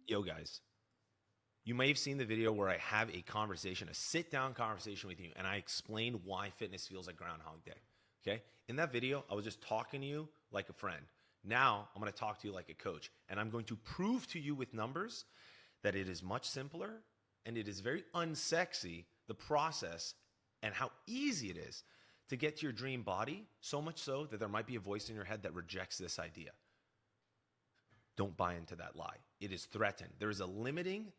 Yo, guys, you may have seen the video where I have a conversation, a sit down conversation with you, and I explain why fitness feels like Groundhog Day. Okay. In that video, I was just talking to you like a friend. Now I'm going to talk to you like a coach, and I'm going to prove to you with numbers that it is much simpler and it is very unsexy, the process and how easy it is to get to your dream body, so much so that there might be a voice in your head that rejects this idea. Don't buy into that lie. It is threatened. There is a limiting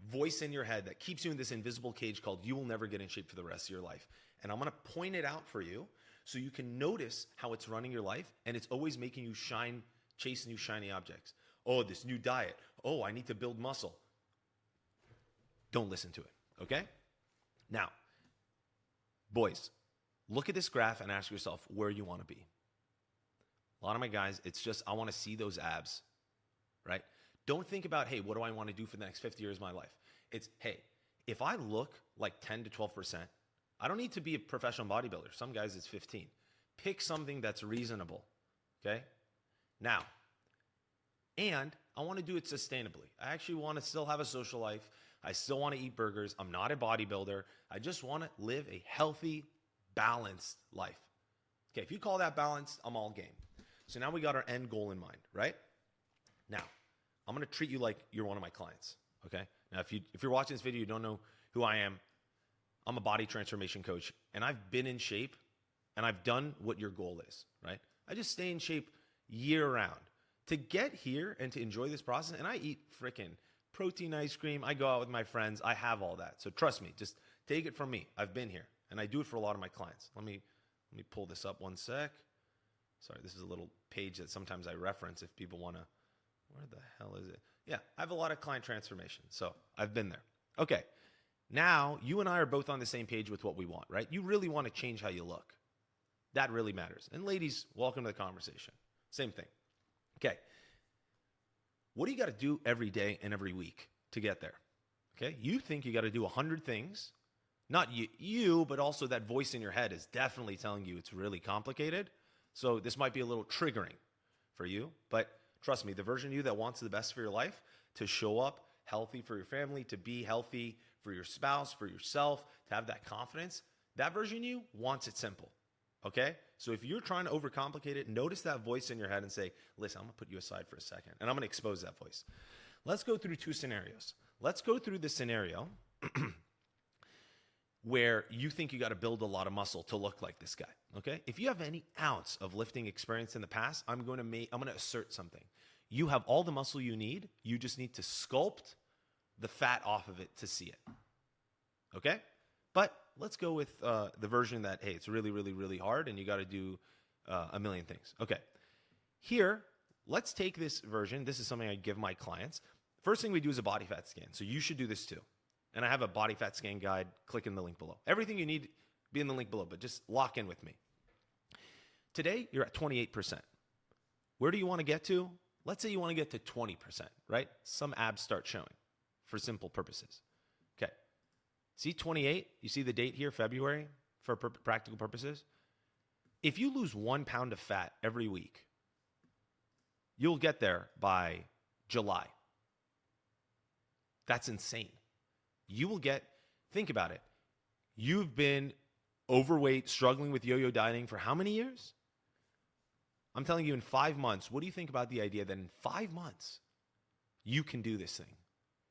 voice in your head that keeps you in this invisible cage called you will never get in shape for the rest of your life. And I'm going to point it out for you so you can notice how it's running your life, and it's always making you shine, chase new shiny objects. Oh, this new diet. Oh, I need to build muscle. Don't listen to it, okay? Now, boys, look at this graph and ask yourself where you want to be. A lot of my guys, it's just, I want to see those abs, right? Don't think about, hey, what do I want to do for the next 50 years of my life? It's, hey, if I look like 10 to 12%, I don't need to be a professional bodybuilder. Some guys, it's 15. Pick something that's reasonable, okay? Now, and I want to do it sustainably. I actually want to still have a social life. I still want to eat burgers. I'm not a bodybuilder. I just want to live a healthy, balanced life. Okay, if you call that balanced, I'm all game. So now we got our end goal in mind, right? Now, I'm going to treat you like you're one of my clients, okay? Now, if you're watching this video, you don't know who I am. I'm a body transformation coach, and I've been in shape, and I've done what your goal is, right? I just stay in shape year round. To get here and to enjoy this process, and I eat freaking protein ice cream. I go out with my friends. I have all that. So trust me, just take it from me. I've been here, and I do it for a lot of my clients. Let me pull this up one sec. Sorry, this is a little page that sometimes I reference if people want to. Where the hell is it? Yeah, I have a lot of client transformation, so I've been there. Okay, now you and I are both on the same page with what we want, right? You really want to change how you look. That really matters. And ladies, welcome to the conversation. Same thing. Okay, what do you got to do every day and every week to get there? Okay, you think you got to do 100 things. Not you, but also that voice in your head is definitely telling you it's really complicated. So this might be a little triggering for you, but trust me, the version of you that wants the best for your life, to show up healthy for your family, to be healthy for your spouse, for yourself, to have that confidence, that version of you wants it simple, okay? So if you're trying to overcomplicate it, notice that voice in your head and say, listen, I'm going to put you aside for a second, and I'm going to expose that voice. Let's go through two scenarios. Let's go through the scenario where you think you got to build a lot of muscle to look like this guy, okay? If you have any ounce of lifting experience in the past, I'm going to assert something. You have all the muscle you need. You just need to sculpt the fat off of it to see it, okay? But let's go with the version that, hey, it's really, really, really hard and you got to do a million things. Okay, here, let's take this version. This is something I give my clients. First thing we do is a body fat scan. So you should do this too. And I have a body fat scan guide. Click in the link below. Everything you need, be in the link below, but just lock in with me. Today, you're at 28%. Where do you want to get to? Let's say you want to get to 20%, right? Some abs start showing for simple purposes. Okay. See 28? You see the date here, February, for practical purposes? If you lose 1 pound of fat every week, you'll get there by July. That's insane. You will get, think about it. You've been overweight, struggling with yo-yo dieting for how many years? I'm telling you, in 5 months, what do you think about the idea that in 5 months, you can do this thing?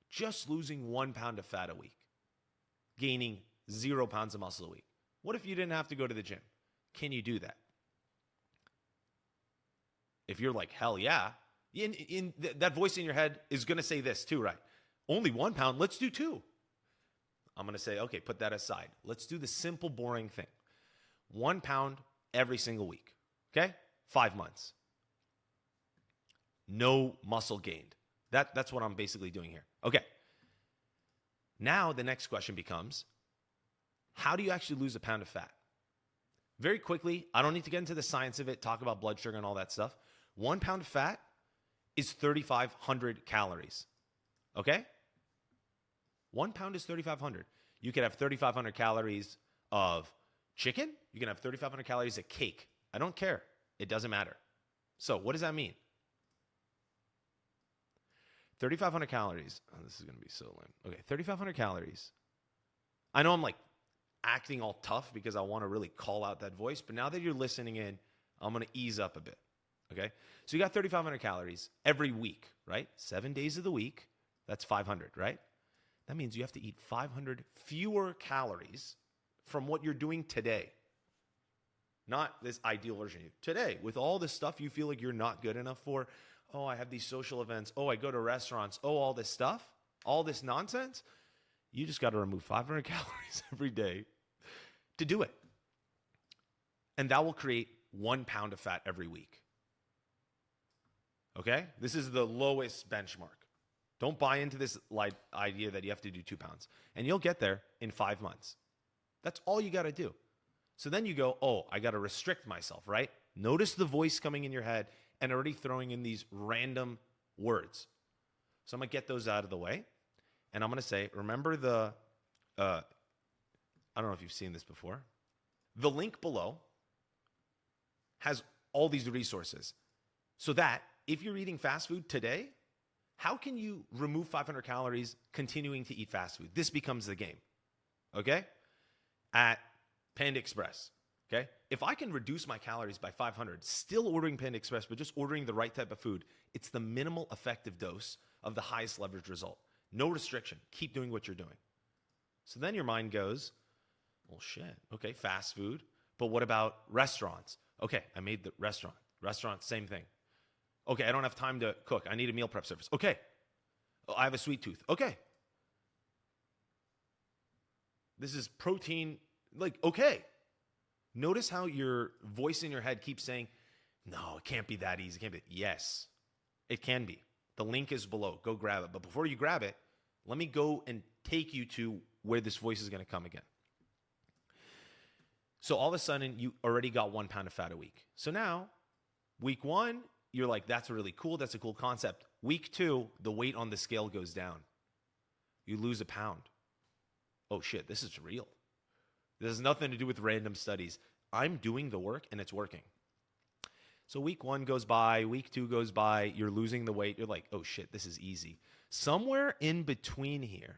Just losing 1 pound of fat a week, gaining 0 pounds of muscle a week. What if you didn't have to go to the gym? Can you do that? If you're like, hell yeah, that voice in your head is going to say this too, right? Only 1 pound, let's do 2. I'm going to say, okay, put that aside. Let's do the simple, boring thing. 1 pound every single week, okay? 5 months. No muscle gained. That's what I'm basically doing here. Okay. Now the next question becomes, how do you actually lose a pound of fat? Very quickly, I don't need to get into the science of it, talk about blood sugar and all that stuff. 1 pound of fat is 3,500 calories, okay? 1 pound is 3,500. You could have 3,500 calories of chicken. You can have 3,500 calories of cake. I don't care. It doesn't matter. So what does that mean? 3,500 calories. Oh, this is going to be so lame. Okay, 3,500 calories. I know I'm like acting all tough because I want to really call out that voice, but now that you're listening in, I'm going to ease up a bit. Okay? So you got 3,500 calories every week, right? 7 days of the week. That's 500, right? That means you have to eat 500 fewer calories from what you're doing today. Not this ideal version of you. Today, with all this stuff you feel like you're not good enough for. Oh, I have these social events. Oh, I go to restaurants. Oh, all this stuff, all this nonsense. You just got to remove 500 calories every day to do it. And that will create 1 pound of fat every week. Okay? This is the lowest benchmark. Don't buy into this idea that you have to do 2 pounds. And you'll get there in 5 months. That's all you got to do. So then you go, oh, I got to restrict myself, right? Notice the voice coming in your head and already throwing in these random words. So I'm going to get those out of the way. And I'm going to say, remember I don't know if you've seen this before. The link below has all these resources so that if you're eating fast food today, how can you remove 500 calories continuing to eat fast food? This becomes the game, okay? At Panda Express, okay? If I can reduce my calories by 500, still ordering Panda Express, but just ordering the right type of food, it's the minimal effective dose of the highest leverage result. No restriction. Keep doing what you're doing. So then your mind goes, well, shit, okay, fast food, but what about restaurants? Okay, I made the restaurant. Restaurant, same thing. Okay, I don't have time to cook. I need a meal prep service. Okay. Oh, I have a sweet tooth. Okay. This is protein. Like, okay. Notice how your voice in your head keeps saying, no, it can't be that easy. It can't be. Yes, it can be. The link is below. Go grab it. But before you grab it, let me go and take you to where this voice is going to come again. So all of a sudden, you already got 1 pound of fat a week. So now, week 1, you're like, that's really cool. That's a cool concept. Week 2, the weight on the scale goes down. You lose a pound. Oh shit, this is real. This has nothing to do with random studies. I'm doing the work and it's working. So week 1 goes by, week 2 goes by, you're losing the weight. You're like, oh shit, this is easy. Somewhere in between here,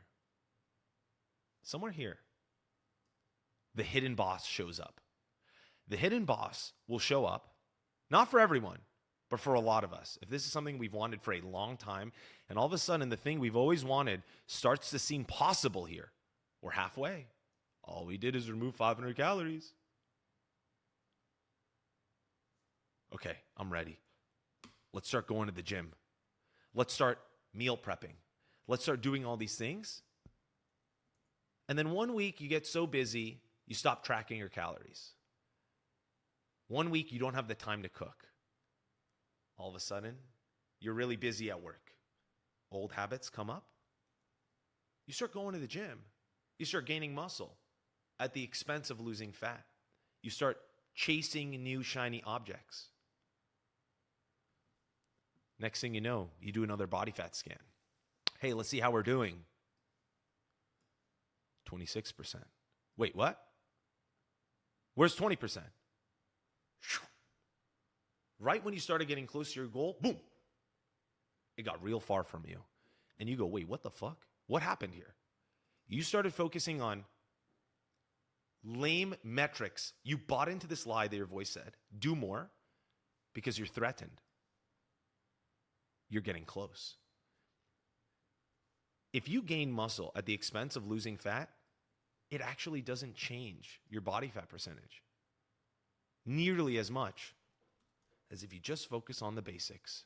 the hidden boss shows up. The hidden boss will show up, not for everyone, but for a lot of us. If this is something we've wanted for a long time, and all of a sudden the thing we've always wanted starts to seem possible here, we're halfway. All we did is remove 500 calories. Okay, I'm ready. Let's start going to the gym. Let's start meal prepping. Let's start doing all these things. And then 1 week you get so busy, you stop tracking your calories. 1 week you don't have the time to cook. All of a sudden, you're really busy at work. Old habits come up. You start going to the gym. You start gaining muscle at the expense of losing fat. You start chasing new shiny objects. Next thing you know, you do another body fat scan. Hey, let's see how we're doing. 26%. Wait, what? Where's 20%? Right when you started getting close to your goal, boom, it got real far from you. And you go, wait, what the fuck? What happened here? You started focusing on lame metrics. You bought into this lie that your voice said, do more, because you're threatened. You're getting close. If you gain muscle at the expense of losing fat, it actually doesn't change your body fat percentage nearly as much as if you just focus on the basics.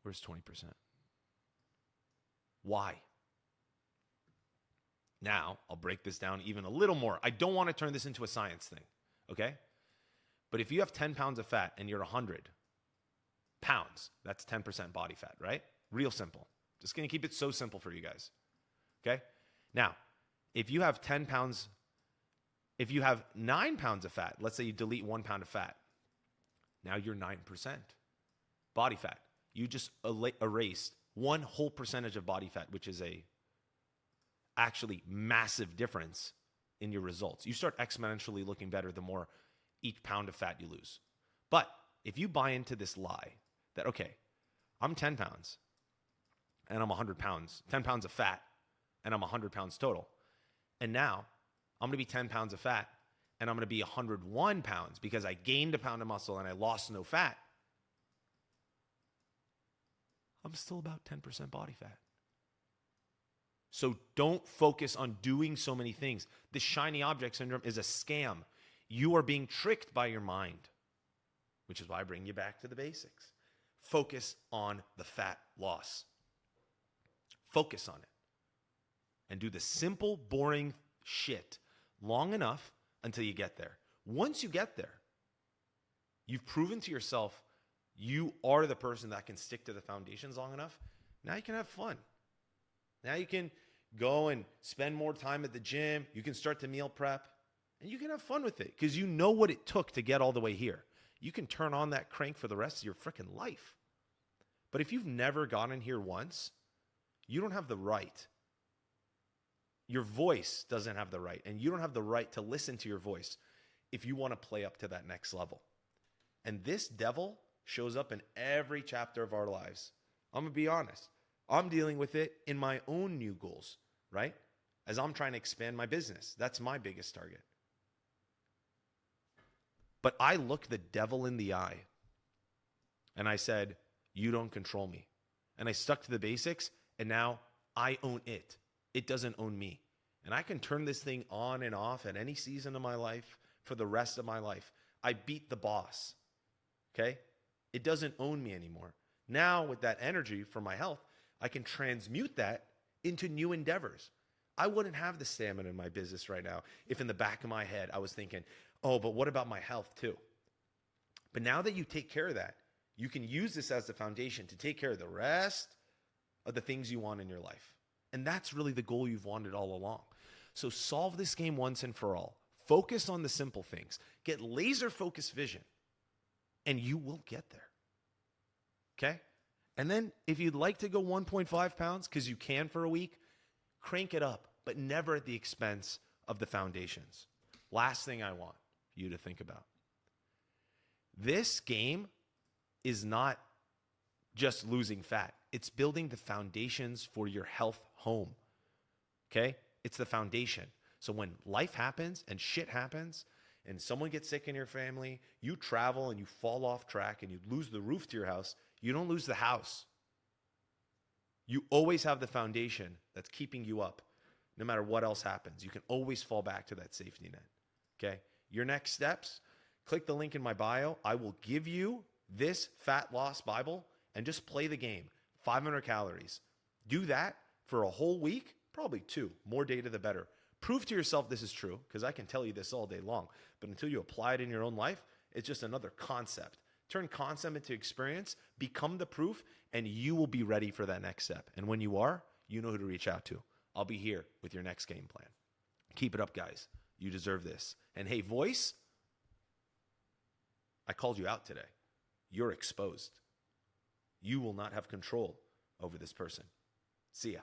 Where's 20%? Why? Now, I'll break this down even a little more. I don't want to turn this into a science thing, okay? But if you have 10 pounds of fat and you're 100 pounds, that's 10% body fat, right? Real simple. Just going to keep it so simple for you guys, okay? Now, if you have 10 pounds, if you have 9 pounds of fat, let's say you delete 1 pound of fat, now you're 9% body fat. You just erased one whole percentage of body fat, which is a actually massive difference in your results. You start exponentially looking better the more each pound of fat you lose. But if you buy into this lie that, okay, I'm 10 pounds and I'm 100 pounds, 10 pounds of fat, and I'm 100 pounds total. And now I'm going to be 10 pounds of fat and I'm going to be 101 pounds because I gained a pound of muscle and I lost no fat. I'm still about 10% body fat. So don't focus on doing so many things. The shiny object syndrome is a scam. You are being tricked by your mind, which is why I bring you back to the basics. Focus on the fat loss. Focus on it. And do the simple, boring shit long enough until you get there. Once you get there, you've proven to yourself you are the person that can stick to the foundations long enough. Now you can have fun. Now you can go and spend more time at the gym. You can start to meal prep and you can have fun with it because you know what it took to get all the way here. You can turn on that crank for the rest of your freaking life. But if you've never gotten here once, you don't have the right. Your voice doesn't have the right, and you don't have the right to listen to your voice if you want to play up to that next level. And this devil shows up in every chapter of our lives. I'm going to be honest. I'm dealing with it in my own new goals, right? As I'm trying to expand my business. That's my biggest target. But I looked the devil in the eye and I said, you don't control me. And I stuck to the basics, and now I own it. It doesn't own me. And I can turn this thing on and off at any season of my life for the rest of my life. I beat the boss, okay? It doesn't own me anymore. Now with that energy for my health, I can transmute that into new endeavors. I wouldn't have the stamina in my business right now if in the back of my head I was thinking, oh, but what about my health too? But now that you take care of that, you can use this as the foundation to take care of the rest of the things you want in your life. And that's really the goal you've wanted all along. So solve this game once and for all. Focus on the simple things. Get laser focused vision, and you will get there. Okay? And then if you'd like to go 1.5 pounds, because you can for a week, crank it up, but never at the expense of the foundations. Last thing I want you to think about. This game is not just losing fat. It's building the foundations for your health home. Okay? It's the foundation. So when life happens and shit happens and someone gets sick in your family, you travel and you fall off track and you lose the roof to your house, you don't lose the house. You always have the foundation that's keeping you up no matter what else happens. You can always fall back to that safety net. Okay? Your next steps, click the link in my bio. I will give you this fat loss Bible and just play the game. 500 calories. Do that for a whole week, probably 2. More data, the better. Prove to yourself this is true, because I can tell you this all day long. But until you apply it in your own life, it's just another concept. Turn concept into experience, become the proof, and you will be ready for that next step. And when you are, you know who to reach out to. I'll be here with your next game plan. Keep it up, guys. You deserve this. And hey, voice, I called you out today. You're exposed. You will not have control over this person. See ya.